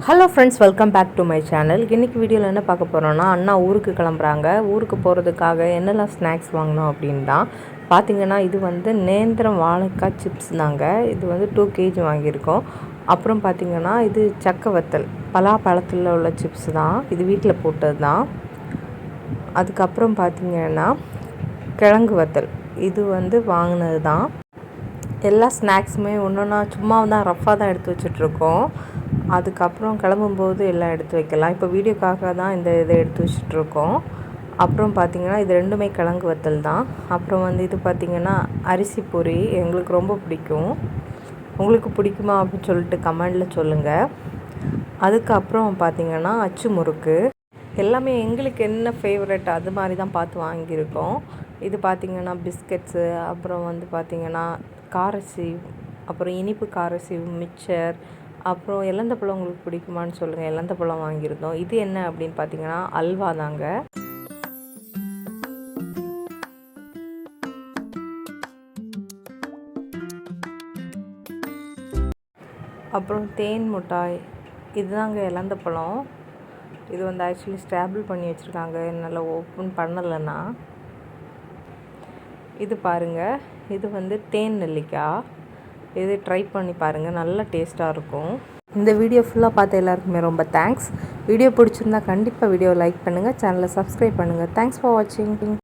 Hello friends, welcome back to my channel. இன்றைக்கி வீடியோவில் என்ன பார்க்க போகிறோன்னா, அண்ணா ஊருக்கு கிளம்புறாங்க. ஊருக்கு போகிறதுக்காக என்னெல்லாம் ஸ்நாக்ஸ் வாங்கினோம் அப்படின்னு தான் பார்த்திங்கன்னா, இது வந்து நேந்திரம் வாழைக்காய் சிப்ஸ் தாங்க. இது வந்து 2 kg வாங்கியிருக்கோம். அப்புறம் பார்த்திங்கன்னா, இது சக்க வத்தல் பலாப்பழத்தில் உள்ள சிப்ஸ் தான். இது வீட்டில் போட்டது தான். அதுக்கப்புறம் பார்த்திங்கன்னா, கிழங்கு வத்தல் இது வந்து வாங்கினது தான். எல்லா ஸ்நாக்ஸுமே ஒன்றுன்னா சும்மா தான் ரஃப்பாக தான் எடுத்து வச்சிட்ருக்கோம். அதுக்கப்புறம் கிளம்பும்போது எல்லாம் எடுத்து வைக்கலாம். இப்போ வீடியோக்காக தான் இதை எடுத்து வச்சிட்ருக்கோம். அப்புறம் பார்த்திங்கன்னா, இது ரெண்டுமே கிழங்கு வத்தல் தான். அப்புறம் வந்து இது பார்த்திங்கன்னா, அரிசி பொரி எங்களுக்கு ரொம்ப பிடிக்கும். உங்களுக்கு பிடிக்குமா அப்படின்னு சொல்லிட்டு கமெண்டில் சொல்லுங்கள். அதுக்கப்புறம் பார்த்திங்கன்னா, அச்சு முறுக்கு எல்லாமே எங்களுக்கு என்ன ஃபேவரட் அது மாதிரி தான் பார்த்து வாங்கியிருக்கோம். இது பார்த்திங்கன்னா பிஸ்கட்ஸு, அப்புறம் வந்து பார்த்திங்கன்னா காரசீவ், அப்புறம் இனிப்பு காரசீவ், மிக்சர், அப்புறம் எலந்தப்பழம் உங்களுக்கு பிடிக்குமான்னு சொல்லுங்கள். எலந்தப்பழம் வாங்கியிருந்தோம். இது என்ன அப்படின்னு பார்த்தீங்கன்னா அல்வா தாங்க. அப்புறம் தேன் மிட்டாய் இதுதாங்க எலந்தப்பழம். இது வந்து ஆக்சுவலி ஸ்டாபிள் பண்ணி வச்சுருக்காங்க, என்னால் ஓப்பன் பண்ணலைன்னா. இது பாருங்கள், இது வந்து தேன் நெல்லிக்காய். இது ட்ரை பண்ணி பாருங்கள், நல்ல டேஸ்ட்டாக இருக்கும். இந்த வீடியோ ஃபுல்லாக பார்த்த எல்லாருக்குமே ரொம்ப தேங்க்ஸ். வீடியோ பிடிச்சிருந்தா கண்டிப்பாக வீடியோ லைக் பண்ணுங்கள், சேனலை சப்ஸ்கிரைப் பண்ணுங்கள். தேங்க்ஸ் ஃபார் வாட்சிங்.